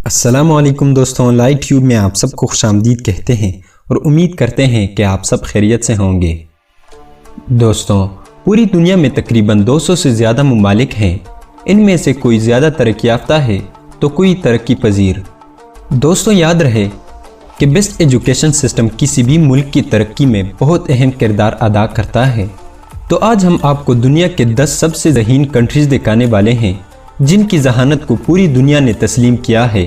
السلام علیکم دوستوں، لائٹ ٹیوب میں آپ سب کو خوش آمدید کہتے ہیں اور امید کرتے ہیں کہ آپ سب خیریت سے ہوں گے۔ دوستوں، پوری دنیا میں تقریباً 200 سے زیادہ ممالک ہیں۔ ان میں سے کوئی زیادہ ترقی یافتہ ہے تو کوئی ترقی پذیر۔ دوستوں، یاد رہے کہ بیسٹ ایجوکیشن سسٹم کسی بھی ملک کی ترقی میں بہت اہم کردار ادا کرتا ہے۔ تو آج ہم آپ کو دنیا کے 10 سب سے ذہین کنٹریز دکھانے والے ہیں جن کی ذہانت کو پوری دنیا نے تسلیم کیا ہے۔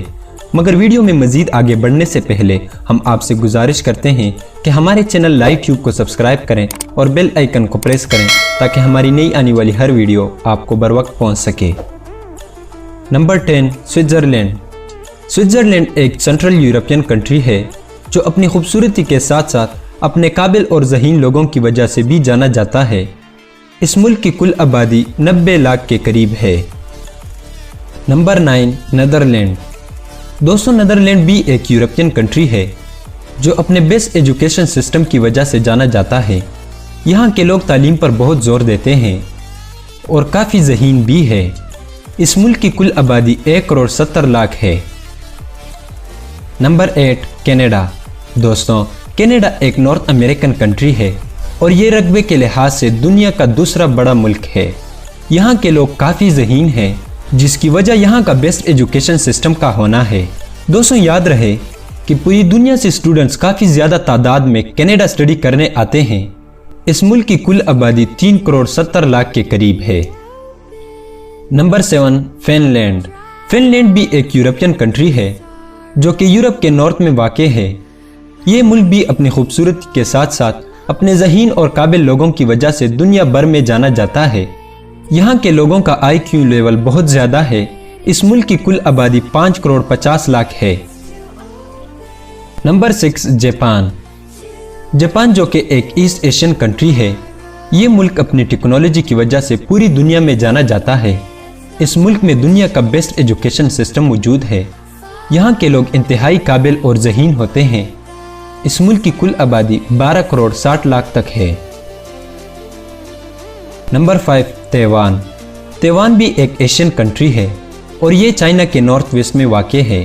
مگر ویڈیو میں مزید آگے بڑھنے سے پہلے ہم آپ سے گزارش کرتے ہیں کہ ہمارے چینل لائٹ ٹیوب کو سبسکرائب کریں اور بیل آئیکن کو پریس کریں تاکہ ہماری نئی آنے والی ہر ویڈیو آپ کو بر وقت پہنچ سکے۔ Number 10، Switzerland. سوئٹزرلینڈ ایک سنٹرل یورپین کنٹری ہے جو اپنی خوبصورتی کے ساتھ ساتھ اپنے قابل اور ذہین لوگوں کی وجہ سے بھی جانا جاتا ہے۔ اس ملک کی کل آبادی 90 لاکھ کے قریب ہے۔ Number 9، Netherland. دوستوں، نیدرلینڈ بھی ایک یورپین کنٹری ہے جو اپنے بیسٹ ایجوکیشن سسٹم کی وجہ سے جانا جاتا ہے۔ یہاں کے لوگ تعلیم پر بہت زور دیتے ہیں اور کافی ذہین بھی ہے۔ اس ملک کی کل آبادی 1,70,00,000 ہے۔ Number 8، Canada. دوستوں، کینیڈا ایک نارتھ امریکن کنٹری ہے اور یہ رقبے کے لحاظ سے دنیا کا دوسرا بڑا ملک ہے۔ یہاں کے لوگ کافی ذہین ہیں جس کی وجہ یہاں کا بیسٹ ایجوکیشن سسٹم کا ہونا ہے۔ دوستوں، یاد رہے کہ پوری دنیا سے اسٹوڈنٹس کافی زیادہ تعداد میں کینیڈا اسٹڈی کرنے آتے ہیں۔ اس ملک کی کل آبادی 3,70,00,000 کے قریب ہے۔ Number 7، Finland. Finland بھی ایک یورپین کنٹری ہے جو کہ یورپ کے نارتھ میں واقع ہے۔ یہ ملک بھی اپنی خوبصورتی کے ساتھ ساتھ اپنے ذہین اور قابل لوگوں کی وجہ سے دنیا بھر میں جانا جاتا ہے۔ یہاں کے لوگوں کا آئی کیو لیول بہت زیادہ ہے۔ اس ملک کی کل آبادی 5,50,00,000 ہے۔ Number 6، Japan. جاپان جو کہ ایک ایسٹ ایشین کنٹری ہے، یہ ملک اپنی ٹیکنالوجی کی وجہ سے پوری دنیا میں جانا جاتا ہے۔ اس ملک میں دنیا کا بیسٹ ایجوکیشن سسٹم موجود ہے۔ یہاں کے لوگ انتہائی قابل اور ذہین ہوتے ہیں۔ اس ملک کی کل آبادی 12,60,00,000 تک ہے۔ نمبر 5، تیوان۔ تیوان بھی ایک ایشین کنٹری ہے اور یہ چائنا کے نارتھ ویسٹ میں واقع ہے۔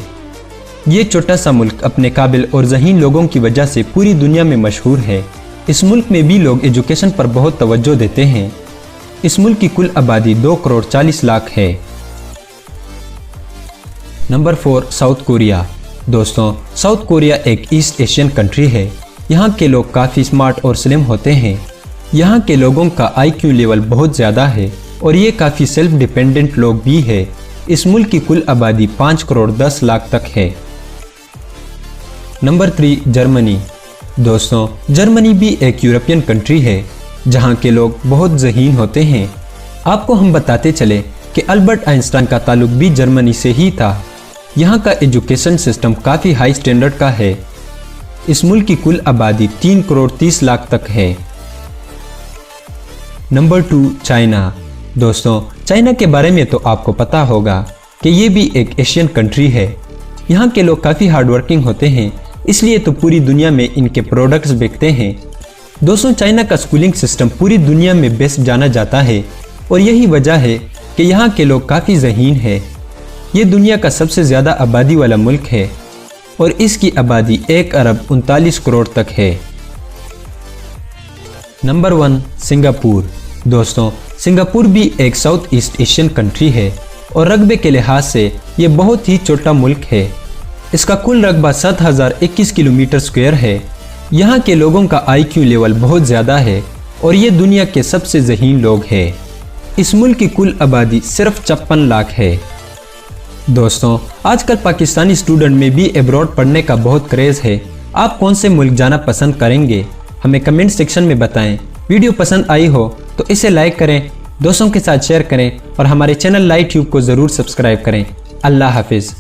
یہ چھوٹا سا ملک اپنے قابل اور ذہین لوگوں کی وجہ سے پوری دنیا میں مشہور ہے۔ اس ملک میں بھی لوگ ایجوکیشن پر بہت توجہ دیتے ہیں۔ اس ملک کی کل آبادی 2,40,00,000 ہے۔ Number 4، south Korea. دوستوں، ساؤتھ کوریا ایک ایسٹ ایشین کنٹری ہے۔ یہاں کے لوگ کافی سمارٹ اور سلم ہوتے ہیں۔ یہاں کے لوگوں کا آئی کیو لیول بہت زیادہ ہے اور یہ کافی سیلف ڈیپینڈنٹ لوگ بھی ہے۔ اس ملک کی کل آبادی 5,10,00,000 تک ہے۔ نمبر 3، جرمنی۔ دوستوں، جرمنی بھی ایک یورپین کنٹری ہے جہاں کے لوگ بہت ذہین ہوتے ہیں۔ آپ کو ہم بتاتے چلے کہ البرٹ آئنسٹائن کا تعلق بھی جرمنی سے ہی تھا۔ یہاں کا ایجوکیشن سسٹم کافی ہائی سٹینڈرڈ کا ہے۔ اس ملک کی کل آبادی 3,30,00,000 تک ہے۔ Number 2، China. دوستوں، چائنا کے بارے میں تو آپ کو پتا ہوگا کہ یہ بھی ایک ایشین کنٹری ہے۔ یہاں کے لوگ کافی ہارڈ ورکنگ ہوتے ہیں، اس لیے تو پوری دنیا میں ان کے پروڈکٹس بکتے ہیں۔ دوستوں، چائنا کا اسکولنگ سسٹم پوری دنیا میں بیسٹ جانا جاتا ہے اور یہی وجہ ہے کہ یہاں کے لوگ کافی ذہین ہیں۔ یہ دنیا کا سب سے زیادہ آبادی والا ملک ہے اور اس کی آبادی 1,39,00,00,000 تک ہے۔ Number 1، Singapore. دوستوں، سنگاپور بھی ایک ساؤتھ ایسٹ ایشین کنٹری ہے اور رقبے کے لحاظ سے یہ بہت ہی چھوٹا ملک ہے۔ اس کا کل رقبہ 7,021 کلومیٹر اسکوائر ہے۔ یہاں کے لوگوں کا آئی کیو لیول بہت زیادہ ہے اور یہ دنیا کے سب سے ذہین لوگ ہیں۔ اس ملک کی کل آبادی صرف 56 لاکھ ہے۔ دوستوں، آج کل پاکستانی اسٹوڈنٹ میں بھی ایبراڈ پڑھنے کا بہت کریز ہے۔ آپ کون سے ملک جانا پسند کریں گے؟ ہمیں کمنٹ سیکشن میں بتائیں۔ ویڈیو پسند آئی ہو تو اسے لائک کریں، دوستوں کے ساتھ شیئر کریں اور ہمارے چینل لائٹ ٹیوب کو ضرور سبسکرائب کریں۔ اللہ حافظ۔